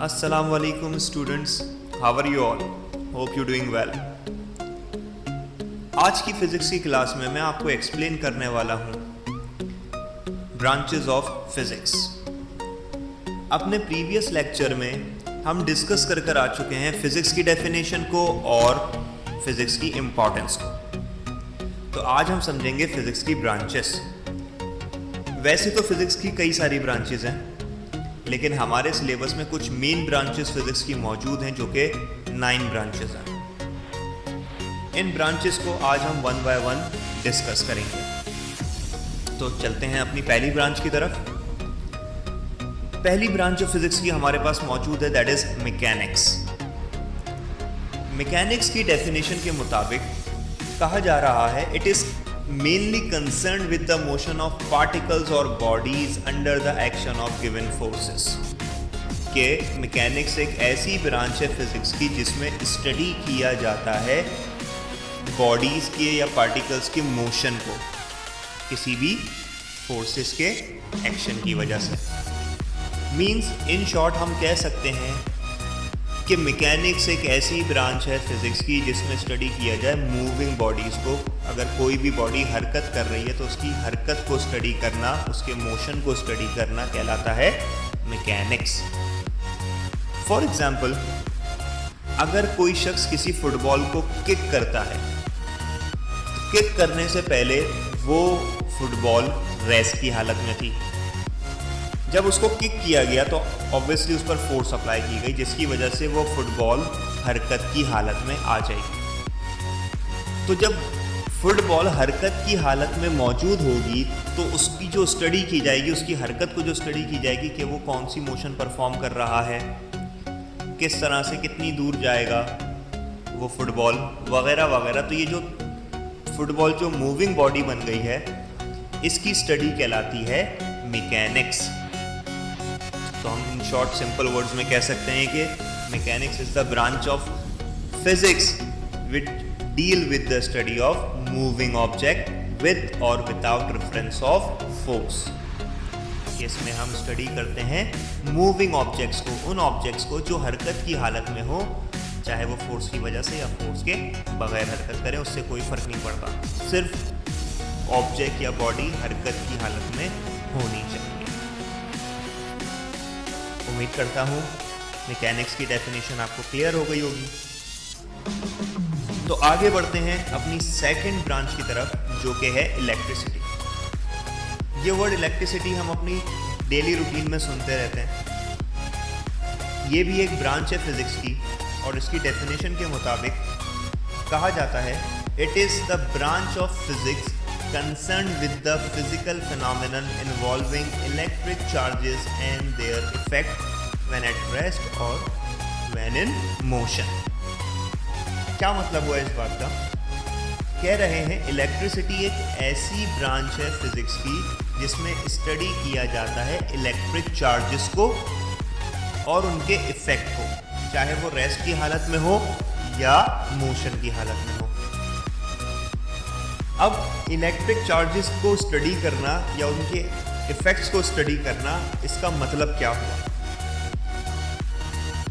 Assalamu alaikum students, how are you all? Hope you doing well. आज की physics की class में मैं आपको एक्सप्लेन करने वाला हूँ ब्रांचेस ऑफ फिजिक्स। अपने प्रीवियस लेक्चर में हम डिस्कस कर आ चुके हैं फिजिक्स की डेफिनेशन को और फिजिक्स की इम्पोर्टेंस को। तो आज हम समझेंगे फिजिक्स की ब्रांचेस। वैसे तो फिजिक्स की कई सारी ब्रांचेस हैं, लेकिन हमारे सिलेबस में कुछ मेन ब्रांचेस फिजिक्स की मौजूद हैं जो कि 9 ब्रांचेस हैं। इन ब्रांचेस को आज हम वन बाय वन डिस्कस करेंगे। तो चलते हैं अपनी पहली ब्रांच की तरफ। पहली ब्रांच जो फिजिक्स की हमारे पास मौजूद है दैट इज मैकेनिक्स। मैकेनिक्स की डेफिनेशन के मुताबिक कहा जा रहा है it is mainly concerned with the motion of particles or bodies under the action of given forces। के मैकेनिक्स एक ऐसी ब्रांच है फिजिक्स की जिसमें स्टडी किया जाता है बॉडीज के या पार्टिकल्स के मोशन को किसी भी फोर्सेस के एक्शन की वजह से। मींस इन शॉर्ट हम कह सकते हैं कि मैकेनिक्स एक ऐसी ब्रांच है फिजिक्स की जिसमें स्टडी किया जाए मूविंग बॉडीज़ को। अगर कोई भी बॉडी हरकत कर रही है तो उसकी हरकत को स्टडी करना, उसके मोशन को स्टडी करना कहलाता है मैकेनिक्स। फॉर एग्जाम्पल, अगर कोई शख्स किसी फुटबॉल को किक करता है तो किक करने से पहले वो फुटबॉल रेस्ट की हालत में थी। जब उसको किक किया गया तो ऑब्वियसली उस पर फोर्स अप्लाई की गई जिसकी वजह से वो फुटबॉल हरकत की हालत में आ जाएगी। तो जब फुटबॉल हरकत की हालत में मौजूद होगी तो उसकी जो स्टडी की जाएगी, उसकी हरकत को जो स्टडी की जाएगी कि वो कौन सी मोशन परफॉर्म कर रहा है, किस तरह से कितनी दूर जाएगा वो फुटबॉल वगैरह वगैरह। तो ये जो फुटबॉल जो मूविंग बॉडी बन गई है इसकी स्टडी कहलाती है मैकेनिक्स। तो हम इन शॉर्ट सिंपल वर्ड्स में कह सकते हैं कि mechanics is the branch of physics which deal with the study of moving object with और विदाउट रेफरेंस ऑफ फोर्स। इसमें हम स्टडी करते हैं मूविंग ऑब्जेक्ट्स को, उन ऑब्जेक्ट्स को जो हरकत की हालत में हो, चाहे वो फोर्स की वजह से या फोर्स के बगैर हरकत करें, उससे कोई फर्क नहीं पड़ता। सिर्फ ऑब्जेक्ट या बॉडी हरकत की हालत में होनी चाहिए। उम्मीद करता हूँ मैकेनिक्स की डेफिनेशन आपको क्लियर हो गई होगी। तो आगे बढ़ते हैं अपनी सेकंड ब्रांच की तरफ जो कि है इलेक्ट्रिसिटी। ये वर्ड इलेक्ट्रिसिटी हम अपनी डेली रूटीन में सुनते रहते हैं। ये भी एक ब्रांच है फिजिक्स की और इसकी डेफिनेशन के मुताबिक कहा जाता है it is the branch of physics concerned with the physical phenomenon involving electric charges and their effect when at rest or when in motion। क्या मतलब हुआ इस बात का? कह रहे हैं इलेक्ट्रिसिटी एक ऐसी ब्रांच है फिजिक्स की जिसमें स्टडी किया जाता है इलेक्ट्रिक चार्जेस को और उनके इफेक्ट को, चाहे वो रेस्ट की हालत में हो या मोशन की हालत में हो। अब इलेक्ट्रिक चार्जेस को स्टडी करना या उनके इफेक्ट्स को स्टडी करना, इसका मतलब क्या हुआ?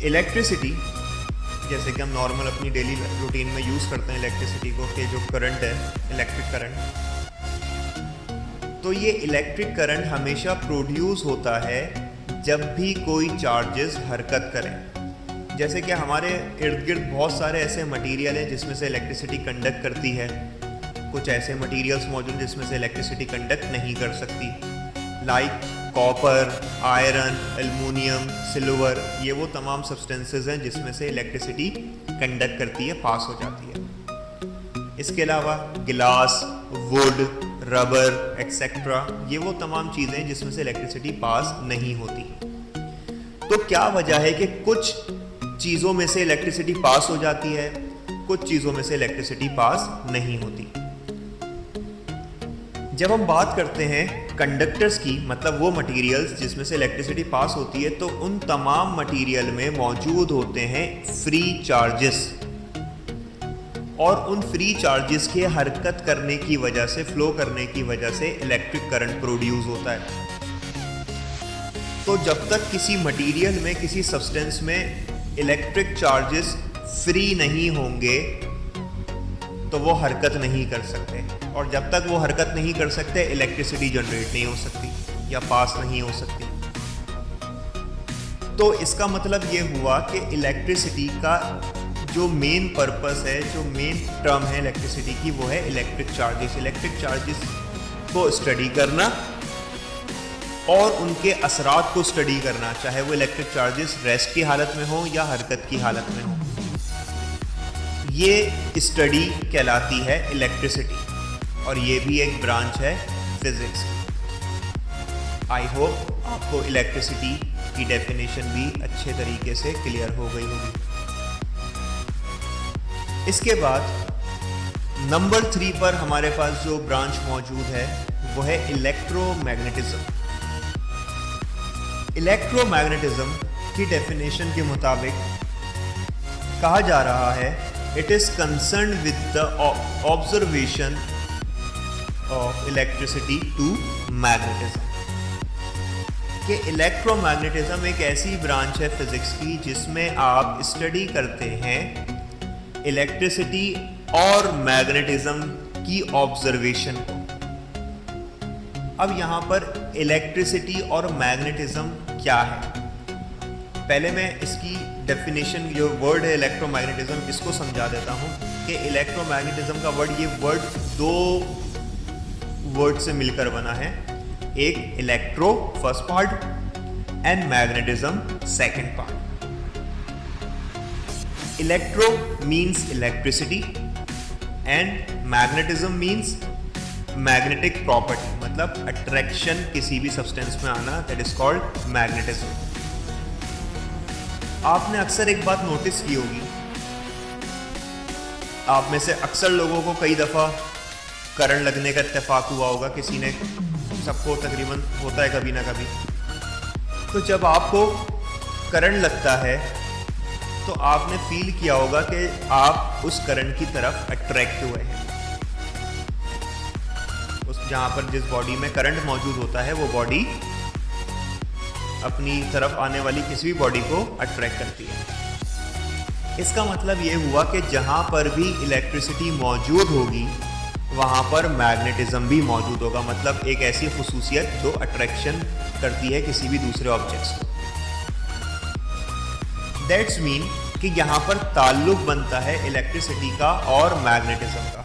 इलेक्ट्रिसिटी जैसे कि हम नॉर्मल अपनी डेली रूटीन में यूज़ करते हैं इलेक्ट्रिसिटी को, कि जो करंट है इलेक्ट्रिक करंट, तो ये इलेक्ट्रिक करंट हमेशा प्रोड्यूस होता है जब भी कोई चार्जेस हरकत करें। जैसे कि हमारे इर्द गिर्द बहुत सारे ऐसे मटेरियल हैं जिसमें से इलेक्ट्रिसिटी कंडक्ट करती है, कुछ ऐसे मटेरियल्स मौजूद जिसमें से इलेक्ट्रिसिटी कंडक्ट नहीं कर सकती, like copper, iron, aluminium, silver. ये वो तमाम सब्सटेंसेस हैं जिसमें से इलेक्ट्रिसिटी कंडक्ट करती है, पास हो जाती है। इसके अलावा गिलास, वुड, रबर एक्सेट्रा, ये वो तमाम चीज़ें जिसमें से इलेक्ट्रिसिटी पास नहीं होती। तो क्या वजह है कि कुछ चीज़ों में से इलेक्ट्रिसिटी पास हो जाती है, कुछ चीज़ों में से इलेक्ट्रिसिटी पास नहीं होती? जब हम बात करते हैं कंडक्टर्स की, मतलब वो मटेरियल्स जिसमें से इलेक्ट्रिसिटी पास होती है, तो उन तमाम मटेरियल में मौजूद होते हैं फ्री चार्जेस और उन फ्री चार्जेस के हरकत करने की वजह से, फ्लो करने की वजह से इलेक्ट्रिक करंट प्रोड्यूस होता है। तो जब तक किसी मटेरियल में, किसी सब्सटेंस में इलेक्ट्रिक चार्जेस फ्री नहीं होंगे तो वो हरकत नहीं कर सकते, और जब तक वो हरकत नहीं कर सकते इलेक्ट्रिसिटी जनरेट नहीं हो सकती या पास नहीं हो सकती। तो इसका मतलब ये हुआ कि इलेक्ट्रिसिटी का जो मेन पर्पस है, जो मेन टर्म है इलेक्ट्रिसिटी की, वो है इलेक्ट्रिक चार्जेस। इलेक्ट्रिक चार्जेस को स्टडी करना और उनके असरात को स्टडी करना, चाहे वो इलेक्ट्रिक चार्जेस रेस्ट की हालत में हो या हरकत की हालत में हो, ये स्टडी कहलाती है इलेक्ट्रिसिटी, और ये भी एक ब्रांच है फिजिक्स। आई होप आपको इलेक्ट्रिसिटी की डेफिनेशन भी अच्छे तरीके से क्लियर हो गई होगी। इसके बाद नंबर 3 पर हमारे पास जो ब्रांच मौजूद है वो है इलेक्ट्रोमैग्नेटिज्म। इलेक्ट्रोमैग्नेटिज्म की डेफिनेशन के मुताबिक कहा जा रहा है, it is concern with the observation of electricity to magnetism. कि इलेक्ट्रोमैग्नेटिज्म एक ऐसी ब्रांच है फिजिक्स की जिसमें आप स्टडी करते हैं इलेक्ट्रिसिटी और मैग्नेटिज्म की ऑब्जर्वेशन को। अब यहाँ पर इलेक्ट्रिसिटी और मैग्नेटिज्म क्या है, पहले मैं इसकी डेफिनेशन, जो वर्ड है इलेक्ट्रोमैग्नेटिज्म, इसको समझा देता हूँ कि इलेक्ट्रोमैग्नेटिज्म का वर्ड, ये वर्ड 2 वर्ड से मिलकर बना है। एक electro first part and magnetism second part. Electro means electricity and magnetism means magnetic property, मतलब अट्रैक्शन किसी भी सब्सटेंस में आना, दैट इज कॉल्ड मैग्नेटिज्म। आपने अक्सर एक बात नोटिस की होगी, आप में से अक्सर लोगों को कई दफ़ा करंट लगने का इत्तेफाक हुआ होगा, किसी ने, सबको तकरीबन होता है कभी ना कभी। तो जब आपको करंट लगता है तो आपने फील किया होगा कि आप उस करंट की तरफ अट्रैक्ट हुए हैं। उस जहाँ पर जिस बॉडी में करंट मौजूद होता है वो बॉडी अपनी तरफ आने वाली किसी भी बॉडी को अट्रैक्ट करती है। इसका मतलब ये हुआ कि जहाँ पर भी इलेक्ट्रिसिटी मौजूद होगी वहाँ पर मैग्नेटिज्म भी मौजूद होगा, मतलब एक ऐसी खुसूसियत जो अट्रैक्शन करती है किसी भी दूसरे ऑब्जेक्ट्स को। दैट्स मीन कि यहाँ पर ताल्लुक बनता है इलेक्ट्रिसिटी का और मैग्नेटिज्म का।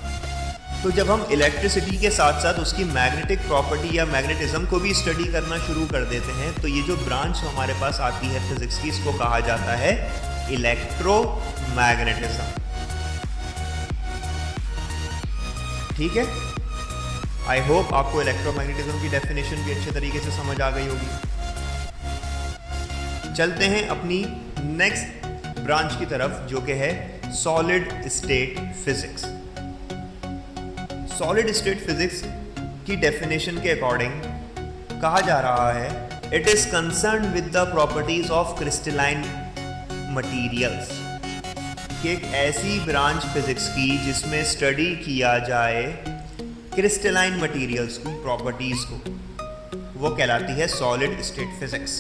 तो जब हम इलेक्ट्रिसिटी के साथ साथ उसकी मैग्नेटिक प्रॉपर्टी या मैग्नेटिज्म को भी स्टडी करना शुरू कर देते हैं, तो ये जो ब्रांच हमारे पास आती है फिजिक्स की, इसको कहा जाता है इलेक्ट्रोमैग्नेटिज्म। ठीक है, आई होप आपको इलेक्ट्रोमैग्नेटिज्म की डेफिनेशन भी अच्छे तरीके से समझ आ गई होगी। चलते हैं अपनी नेक्स्ट ब्रांच की तरफ, जो कि है solid state physics. Solid state physics की डेफिनेशन के अकॉर्डिंग कहा जा रहा है, it is concern with the properties of crystalline materials. कि एक ऐसी ब्रांच फिजिक्स की जिसमें स्टडी किया जाए क्रिस्टलाइन मटीरियल्स की प्रॉपर्टीज को, वो कहलाती है सॉलिड स्टेट फिजिक्स।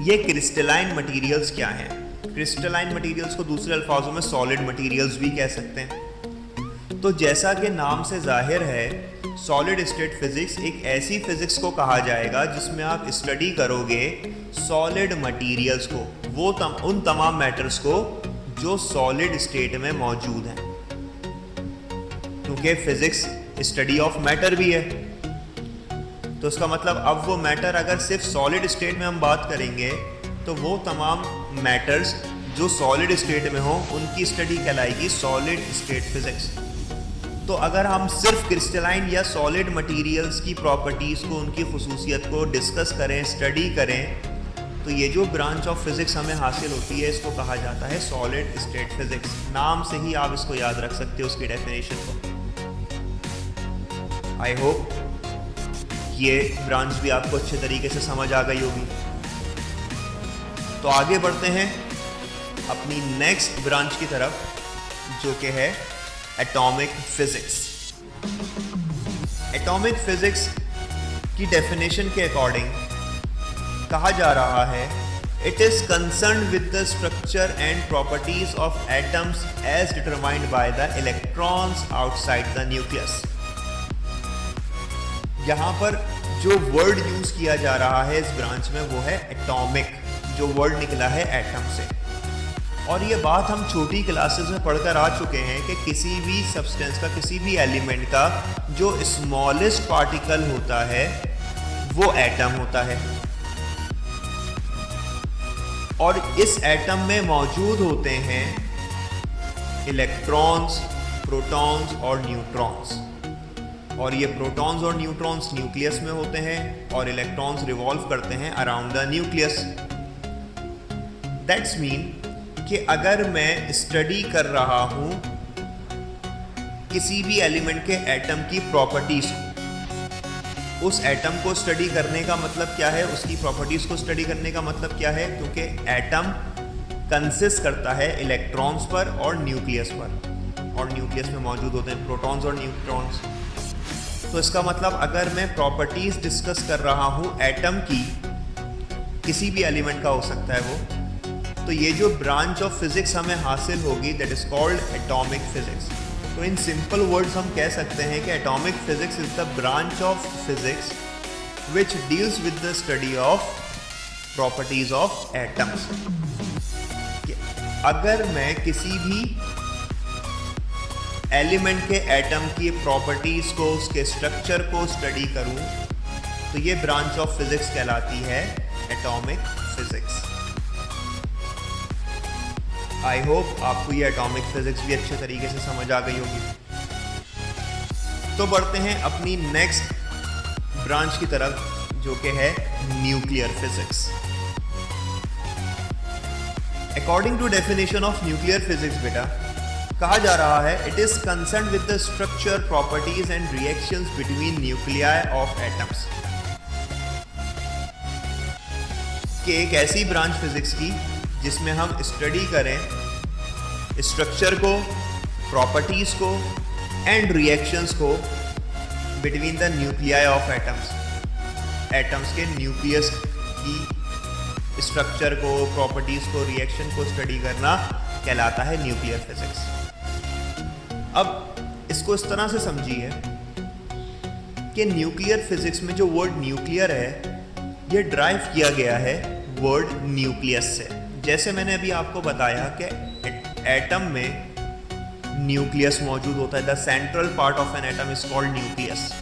ये क्रिस्टलाइन मटीरियल्स क्या हैं? क्रिस्टलाइन मटीरियल्स को दूसरे अल्फाजों में सॉलिड मटीरियल्स भी कह सकते हैं। तो जैसा कि नाम से जाहिर है, सॉलिड स्टेट फिजिक्स एक ऐसी फिजिक्स को कहा जाएगा जिसमें आप स्टडी करोगे सॉलिड मटीरियल्स को, वो उन तमाम मैटर्स को जो सॉलिड स्टेट में मौजूद हैं, क्योंकि फिजिक्स स्टडी ऑफ मैटर भी है। तो इसका मतलब अब वो मैटर, अगर सिर्फ सॉलिड स्टेट में हम बात करेंगे तो वो तमाम मैटर्स जो सॉलिड स्टेट में हो उनकी स्टडी कहलाएगी सॉलिड स्टेट फिजिक्स। तो अगर हम सिर्फ क्रिस्टलाइन या सॉलिड मटेरियल्स की प्रॉपर्टीज़ को, उनकी खुसूसियत को डिस्कस करें, स्टडी करें, तो ये जो ब्रांच ऑफ फिजिक्स हमें हासिल होती है इसको कहा जाता है सॉलिड स्टेट फिजिक्स। नाम से ही आप इसको याद रख सकते हो, उसकी डेफिनेशन को। आई होप ये ब्रांच भी आपको अच्छे तरीके से समझ आ गई होगी। तो आगे बढ़ते हैं अपनी नेक्स्ट ब्रांच की तरफ, जो कि है एटॉमिक फिजिक्स। एटॉमिक फिजिक्स की डेफिनेशन के अकॉर्डिंग कहा जा रहा है it is concerned with the structure and properties of atoms as determined by the electrons outside the nucleus. यहाँ पर जो वर्ड यूज किया जा रहा है इस ब्रांच में वो है एटॉमिक, जो वर्ड निकला है एटम से। और ये बात हम छोटी क्लासेस में पढ़कर आ चुके हैं कि किसी भी सब्सटेंस का, किसी भी एलिमेंट का जो स्मॉलेस्ट पार्टिकल होता है वो एटम होता है, और इस एटम में मौजूद होते हैं इलेक्ट्रॉन्स, प्रोटॉन्स और न्यूट्रॉन्स। और ये प्रोटॉन्स और न्यूट्रॉन्स न्यूक्लियस में होते हैं और इलेक्ट्रॉन्स रिवॉल्व करते हैं around the nucleus. That's mean कि अगर मैं स्टडी कर रहा हूं किसी भी एलिमेंट के एटम की प्रॉपर्टीज, उस एटम को स्टडी करने का मतलब क्या है, उसकी प्रॉपर्टीज को स्टडी करने का मतलब क्या है, क्योंकि एटम कंसिस्ट करता है इलेक्ट्रॉन्स पर और न्यूक्लियस पर, और न्यूक्लियस में मौजूद होते हैं प्रोटॉन्स और न्यूट्रॉन्स। तो इसका मतलब अगर मैं प्रॉपर्टीज डिस्कस कर रहा हूँ एटम की, किसी भी एलिमेंट का हो सकता है वो, तो ये जो ब्रांच ऑफ फिजिक्स हमें हासिल होगी that is called atomic physics. तो इन सिंपल वर्ड्स हम कह सकते हैं कि atomic physics is the branch of physics which deals with the study of properties of atoms. अगर मैं किसी भी एलिमेंट के एटम की प्रॉपर्टीज को, उसके स्ट्रक्चर को स्टडी करूं तो ये ब्रांच ऑफ फिजिक्स कहलाती है एटॉमिक फिजिक्स। आई होप आपको ये एटॉमिक फिजिक्स भी अच्छे तरीके से समझ आ गई होगी। तो बढ़ते हैं अपनी नेक्स्ट ब्रांच की तरफ, जो कि है nuclear physics. According to definition of nuclear physics बेटा, कहा जा रहा है it is concern with the structure, properties and reactions between nuclei of atoms. कि एक ऐसी ब्रांच फिजिक्स की जिसमें हम स्टडी करें स्ट्रक्चर को, प्रॉपर्टीज को एंड रिएक्शंस को between the nuclei of atoms. Atoms के न्यूक्लियस की स्ट्रक्चर को, प्रॉपर्टीज को, रिएक्शन को स्टडी करना कहलाता है न्यूक्लियर फिजिक्स। अब इसको इस तरह से समझिए कि न्यूक्लियर फिजिक्स में जो वर्ड न्यूक्लियर है ये ड्राइव किया गया है वर्ड न्यूक्लियस से। जैसे मैंने अभी आपको बताया कि एटम में न्यूक्लियस मौजूद होता है, the central part of an atom is called nucleus.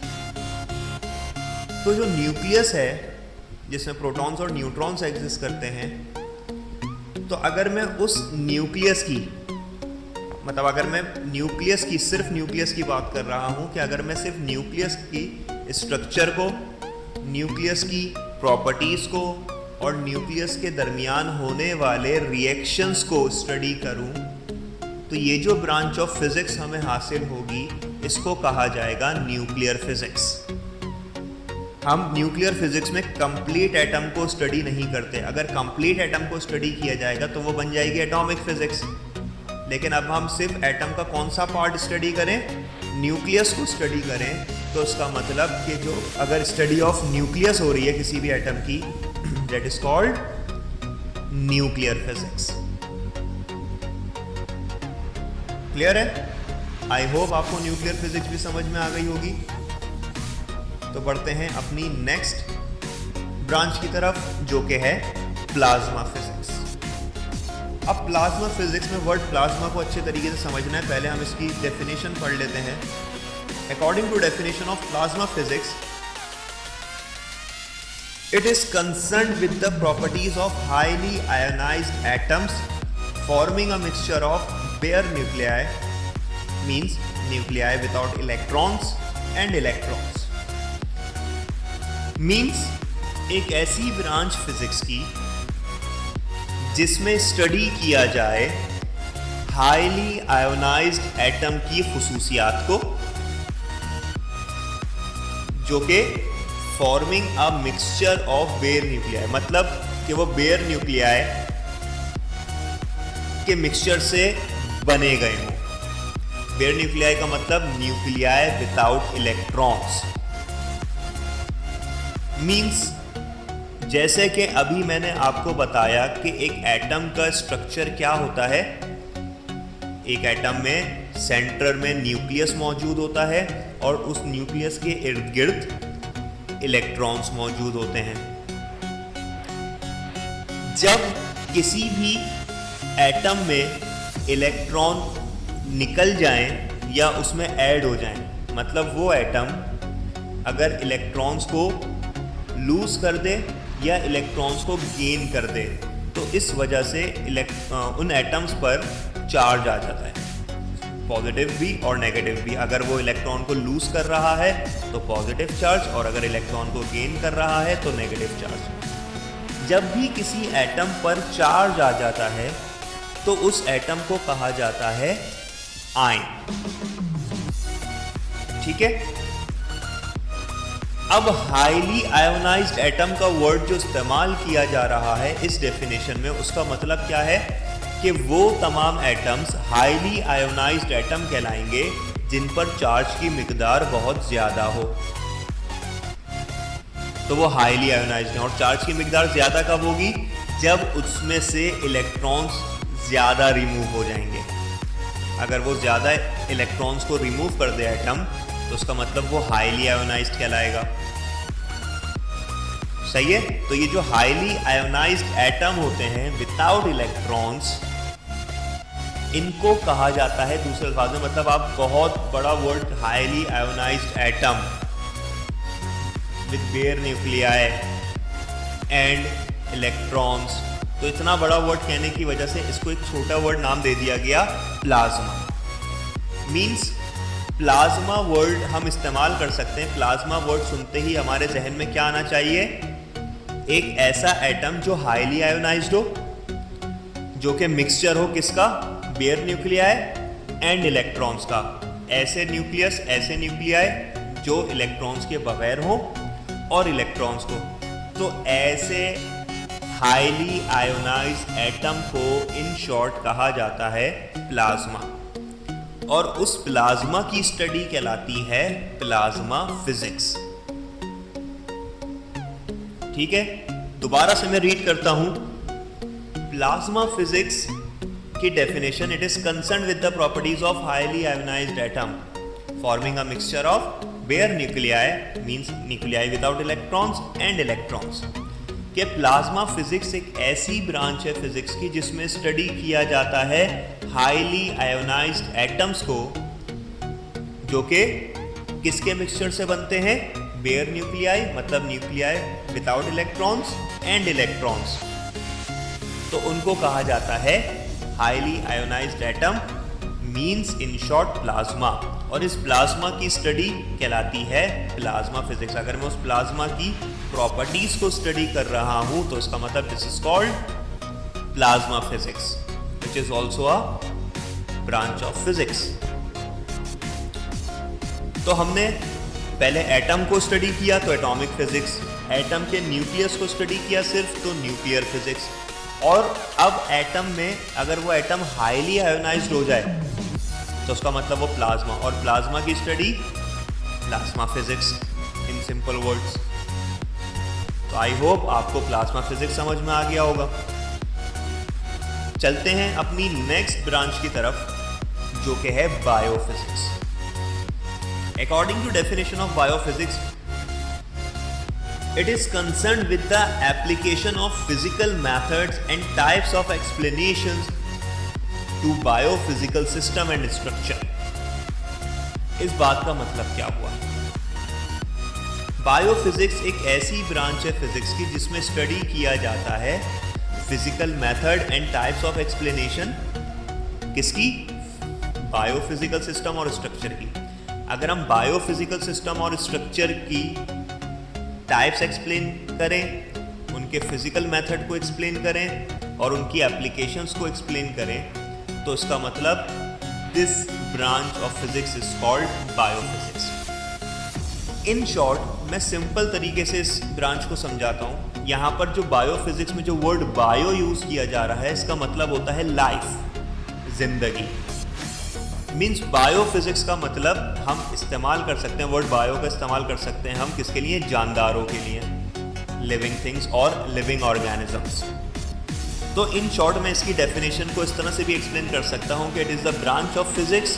तो जो न्यूक्लियस है जिसमें प्रोटॉन्स और न्यूट्रॉन्स एग्जिस्ट करते हैं, तो अगर मैं उस न्यूक्लियस की, मतलब अगर मैं न्यूक्लियस की, सिर्फ न्यूक्लियस की बात कर रहा हूं कि अगर मैं सिर्फ न्यूक्लियस की स्ट्रक्चर को, न्यूक्लियस की प्रॉपर्टीज को और न्यूक्लियस के दरमियान होने वाले रिएक्शंस को स्टडी करूं, तो ये जो ब्रांच ऑफ फिजिक्स हमें हासिल होगी इसको कहा जाएगा न्यूक्लियर फिजिक्स। हम न्यूक्लियर फिजिक्स में कंप्लीट एटम को स्टडी नहीं करते। अगर कंप्लीट एटम को स्टडी किया जाएगा तो वो बन जाएगी एटॉमिक फिजिक्स। लेकिन अब हम सिर्फ एटम का कौन सा पार्ट स्टडी करें, न्यूक्लियस को स्टडी करें, तो इसका मतलब कि जो अगर स्टडी ऑफ न्यूक्लियस हो रही है किसी भी एटम की, that is called nuclear physics. Clear है? आई होप आपको न्यूक्लियर फिजिक्स भी समझ में आ गई होगी। तो बढ़ते हैं अपनी नेक्स्ट ब्रांच की तरफ, जो कि है प्लाज्मा फिजिक्स। अब प्लाज्मा फिजिक्स में वर्ड प्लाज्मा को अच्छे तरीके से समझना है, पहले हम इसकी डेफिनेशन पढ़ लेते हैं। According to definition of plasma physics, it is concerned with the properties of highly ionized atoms forming a mixture of bare nuclei, means nuclei without electrons and electrons, means एक ऐसी ब्रांच फिजिक्स की जिसमें study किया जाए highly ionized atom की खुसूसियात को, जो कि forming a mixture of bare nuclei, मतलब कि वो बेयर न्यूक्लियाई के मिक्सचर से बने गए हों। बेयर न्यूक्लियाई का मतलब न्यूक्लियाई विदाउट इलेक्ट्रॉन्स, मींस जैसे कि अभी मैंने आपको बताया कि एक एटम का स्ट्रक्चर क्या होता है। एक एटम में सेंटर में न्यूक्लियस मौजूद होता है और उस न्यूक्लियस के इर्द गिर्द इलेक्ट्रॉन्स मौजूद होते हैं। जब किसी भी एटम में इलेक्ट्रॉन निकल जाएं या उसमें ऐड हो जाएं, मतलब वो एटम अगर इलेक्ट्रॉन्स को लूज कर दे या इलेक्ट्रॉन्स को गेन कर दे, तो इस वजह से उन एटम्स पर चार्ज आ जाता है, पॉजिटिव भी और नेगेटिव भी। अगर वो इलेक्ट्रॉन को लूज कर रहा है तो पॉजिटिव चार्ज, और अगर इलेक्ट्रॉन को गेन कर रहा है तो नेगेटिव चार्ज। जब भी किसी एटम पर चार्ज आ जाता है तो उस एटम को कहा जाता है आयन। ठीक है। अब हाईली आयोनाइज्ड एटम का वर्ड जो इस्तेमाल किया जा रहा है इस डेफिनेशन में, उसका मतलब क्या है कि वो तमाम एटम्स हाईली आयोनाइज्ड एटम कहलाएंगे जिन पर चार्ज की मिकदार बहुत ज्यादा हो। तो वो हाईली आयोनाइज्ड हैं। और चार्ज की मिकदार ज्यादा कब होगी? जब उसमें से इलेक्ट्रॉन्स ज्यादा रिमूव हो जाएंगे। अगर वो ज्यादा इलेक्ट्रॉन्स को रिमूव कर दे एटम, तो उसका मतलब वो हाईली आयोनाइज्ड कहलाएगा। सही है। तो ये जो हाईली आयोनाइज्ड एटम होते हैं विदाउट इलेक्ट्रॉन्स, इनको कहा जाता है, दूसरे अल्फाज में मतलब आप बहुत बड़ा word highly ionized atom with bare nuclei and electrons, तो इतना बड़ा वर्ड कहने की वजह से इसको एक छोटा वर्ड नाम दे दिया गया प्लाज्मा। मींस प्लाज्मा वर्ड हम इस्तेमाल कर सकते हैं। प्लाज्मा वर्ड सुनते ही हमारे जहन में क्या आना चाहिए? एक ऐसा एटम जो हाईली आयोनाइज्ड हो, जो कि मिक्सचर हो किसका? बेयर न्यूक्लियाई एंड इलेक्ट्रॉन्स का। ऐसे न्यूक्लियस, ऐसे न्यूक्लियाई जो इलेक्ट्रॉन्स के बगैर हो और इलेक्ट्रॉन्स को। तो ऐसे हाईली आयोनाइज्ड एटम को इन शॉर्ट कहा जाता है प्लाज्मा, और उस प्लाज्मा की स्टडी कहलाती है प्लाज्मा फिजिक्स। ठीक है। दोबारा से मैं रीड करता हूं। प्लाज्मा फिजिक्स की definition, it is concern with the properties of highly ionized atom forming a mixture of bare nuclei, means nuclei without electrons and electrons. कि प्लाज्मा फिजिक्स एक ऐसी ब्रांच है फिजिक्स की जिसमें स्टडी किया जाता है हाईली आयोनाइज्ड एटम्स को, जो कि किसके मिक्सचर से बनते हैं? बेयर न्यूक्लियाई, मतलब nuclei without electrons and electrons. तो उनको कहा जाता है highly ionized atom, means in short plasma. और इस प्लाज्मा की स्टडी कहलाती है प्लाज्मा फिजिक्स। अगर मैं उस प्लाज्मा की प्रॉपर्टीज को स्टडी कर रहा हूं तो इसका मतलब this is called plasma physics, which is also a branch of physics. तो हमने पहले एटम को स्टडी किया तो एटॉमिक फिजिक्स, एटम के न्यूक्लियस को स्टडी किया सिर्फ तो न्यूक्लियर फिजिक्स, और अब एटम में अगर वो एटम हाईली आयोनाइज्ड हो जाए तो उसका मतलब वो प्लाज्मा, और प्लाज्मा की study plasma physics in simple words. तो आई होप आपको प्लाज्मा फिजिक्स समझ में आ गया होगा। चलते हैं अपनी नेक्स्ट ब्रांच की तरफ जो कि है biophysics. According to definition of biophysics, it is concerned with the application of physical methods and types of explanations to biophysical system and structure। इस बात का मतलब क्या हुआ? बायोफिजिक्स एक ऐसी ब्रांच है फिजिक्स की जिसमें स्टडी किया जाता है physical method and types of explanation, किसकी? बायोफिजिकल सिस्टम और स्ट्रक्चर की। अगर हम बायोफिजिकल सिस्टम और स्ट्रक्चर की टाइप्स एक्सप्लेन करें, उनके फिजिकल मेथड को एक्सप्लेन करें और उनकी एप्लीकेशंस को एक्सप्लेन करें, तो इसका मतलब this branch of physics is called biophysics. In short मैं सिंपल तरीके से इस ब्रांच को समझाता हूँ। यहाँ पर जो बायोफिजिक्स में जो वर्ड बायो यूज किया जा रहा है, इसका मतलब होता है लाइफ, जिंदगी। मीन्स बायोफिजिक्स का मतलब हम इस्तेमाल कर सकते हैं, वर्ड बायो का इस्तेमाल कर सकते हैं हम किसके लिए? जानदारों के लिए। लिविंग थिंग्स और लिविंग ऑर्गेनिजम्स। तो इन शॉर्ट में इसकी डेफिनेशन को इस तरह से भी एक्सप्लेन कर सकता हूँ कि it is the branch of physics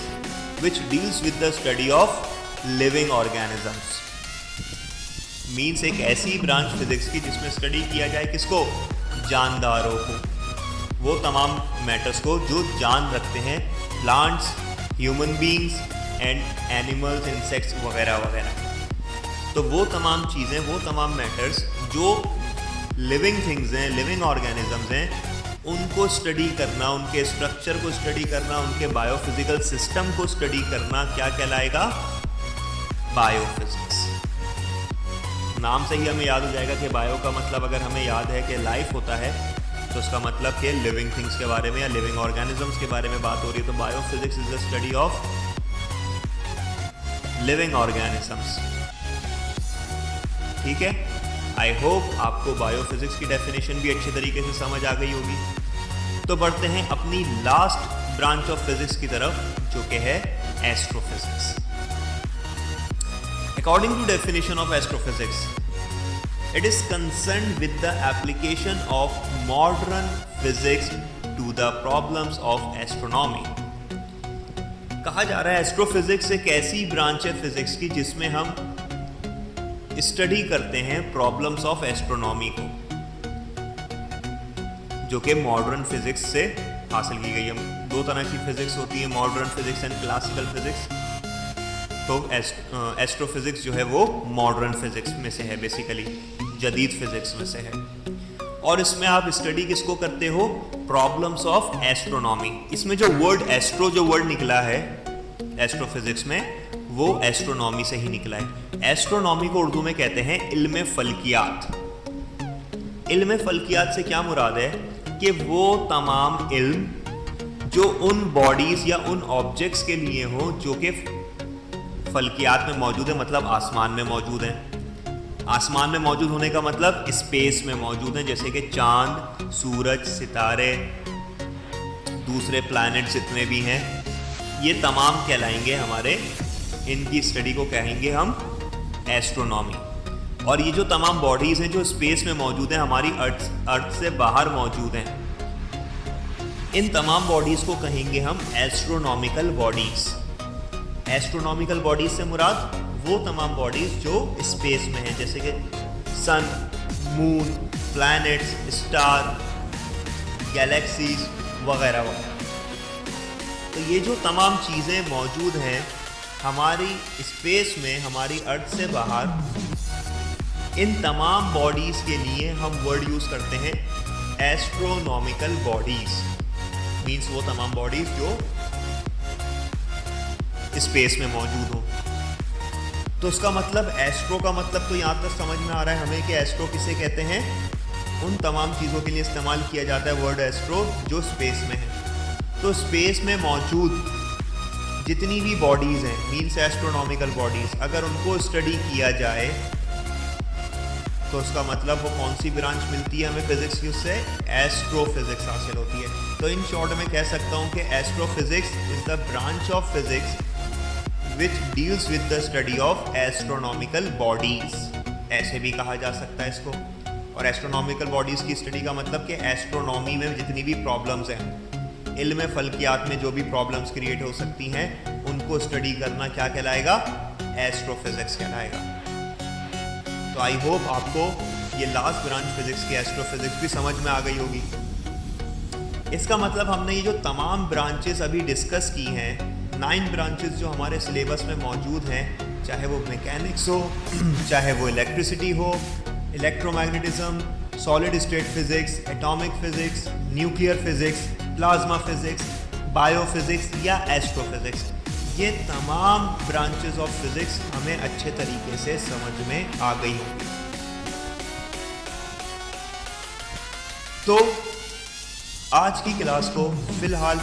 which deals with the study of living organisms. Means एक ऐसी ब्रांच फिजिक्स की जिसमें स्टडी किया जाए किसको, जानदारों को, वो तमाम मैटर्स को जो जान रखते हैं, plants, human beings and animals, insects वगैरह वगैरह। तो वो तमाम चीज़ें, वो तमाम मैटर्स जो लिविंग थिंग्स हैं, लिविंग ऑर्गेनिजम्स हैं, उनको स्टडी करना, उनके स्ट्रक्चर को स्टडी करना, उनके बायोफिजिकल सिस्टम को स्टडी करना क्या कहलाएगा, बायोफिजिक्स। नाम से ही हमें याद हो जाएगा कि बायो का मतलब, अगर हमें याद है कि लाइफ होता है तो उसका मतलब कि लिविंग थिंग्स के बारे में या लिविंग ऑर्गेनिजम्स के बारे में बात हो रही है। तो biophysics is the study of living organisms. ठीक है, आई होप आपको बायोफिजिक्स की डेफिनेशन भी अच्छे तरीके से समझ आ गई होगी। तो बढ़ते हैं अपनी लास्ट ब्रांच ऑफ फिजिक्स की तरफ, जो कि है astrophysics. According to definition of astrophysics, it is concerned with the application of modern physics to the problems of astronomy. कहा जा रहा है एस्ट्रोफिजिक्स एक ऐसी ब्रांच है फिजिक्स की जिसमें हम स्टडी करते हैं प्रॉब्लम्स ऑफ एस्ट्रोनॉमी को, जो कि मॉडर्न फिजिक्स से हासिल की गई है। दो तरह की फिजिक्स होती है, modern physics and classical physics. तो एस्ट्रोफिजिक्स जो है वो मॉडर्न फिजिक्स में से है, बेसिकली जदीद फिजिक्स में से है। और इसमें आप स्टडी किसको करते हो, प्रॉब्लम्स ऑफ एस्ट्रोनॉमी। इसमें जो वर्ड एस्ट्रो, जो वर्ड निकला है एस्ट्रोफिजिक्स में, वो एस्ट्रोनॉमी से ही निकला है। एस्ट्रोनॉमी को उर्दू में कहते हैं इल्म फल्कियात। इल्म फल्कियात से क्या मुराद है कि वो तमाम इल्म जो उन बॉडीज या उन ऑब्जेक्ट्स के लिए हो जो कि फल्कियात में मौजूद है, मतलब आसमान में मौजूद हैं। आसमान में मौजूद होने का मतलब स्पेस में मौजूद हैं, जैसे कि चांद, सूरज, सितारे, दूसरे प्लैनेट जितने भी हैं, ये तमाम कहलाएंगे हमारे, इनकी स्टडी को कहेंगे हम एस्ट्रोनॉमी। और ये जो तमाम बॉडीज़ हैं जो स्पेस में मौजूद हैं, हमारी अर्थ से बाहर मौजूद हैं, इन तमाम बॉडीज़ को कहेंगे हम एस्ट्रोनॉमिकल बॉडीज़। एस्ट्रोनॉमिकल बॉडीज से मुराद वो तमाम बॉडीज जो स्पेस में हैं, जैसे कि सन, मून, प्लैनेट्स, स्टार, गैलेक्सीज वगैरह वगैरह। तो ये जो तमाम चीज़ें मौजूद हैं हमारी स्पेस में, हमारी अर्थ से बाहर, इन तमाम बॉडीज़ के लिए हम वर्ड यूज़ करते हैं एस्ट्रोनॉमिकल बॉडीज़। मीन्स वो तमाम बॉडीज़ जो स्पेस में मौजूद हो। तो उसका मतलब, एस्ट्रो का मतलब तो यहाँ तक समझ में आ रहा है हमें कि एस्ट्रो किसे कहते हैं, उन तमाम चीज़ों के लिए इस्तेमाल किया जाता है वर्ड एस्ट्रो जो स्पेस में है। तो स्पेस में मौजूद जितनी भी बॉडीज़ हैं, मीन्स एस्ट्रोनॉमिकल बॉडीज़, अगर उनको स्टडी किया जाए तो उसका मतलब वो कौन सी ब्रांच मिलती है हमें फिजिक्स की, उससे एस्ट्रोफिजिक्स हासिल होती है। तो इन शॉर्ट में कह सकता हूँ कि astrophysics is the branch of physics which deals with the study of astronomical bodies, ऐसे भी कहा जा सकता है इसको। और एस्ट्रोनॉमिकल बॉडीज़ की स्टडी का मतलब कि एस्ट्रोनॉमी में जितनी भी प्रॉब्लम्स हैं, इल्म फल्कियात में जो भी प्रॉब्लम्स क्रिएट हो सकती हैं, उनको स्टडी करना क्या कहलाएगा, एस्ट्रोफिजिक्स कहलाएगा। तो आई होप आपको ये लास्ट ब्रांच फिजिक्स की एस्ट्रोफिजिक्स भी समझ में आ गई होगी। इसका मतलब हमने ये जो तमाम ब्रांचेस अभी डिस्कस की हैं, 9 ब्रांचेस जो हमारे सिलेबस में मौजूद हैं, चाहे वो मैकेनिक्स हो, चाहे वो इलेक्ट्रिसिटी हो, electromagnetism, solid state physics, atomic physics, nuclear physics, plasma physics, biophysics या एस्ट्रोफिजिक्स, ये तमाम ब्रांचेस ऑफ फिजिक्स हमें अच्छे तरीके से समझ में आ गई होंगी। तो आज की क्लास को फिलहाल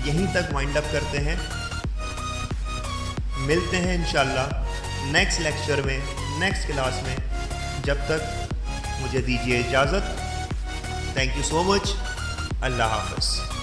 यहीं तक वाइंड अप करते हैं। मिलते हैं इंशाल्लाह नेक्स्ट लेक्चर में, नेक्स्ट क्लास में। जब तक मुझे दीजिए इजाज़त। Thank you so much. अल्लाह हाफ़िज़।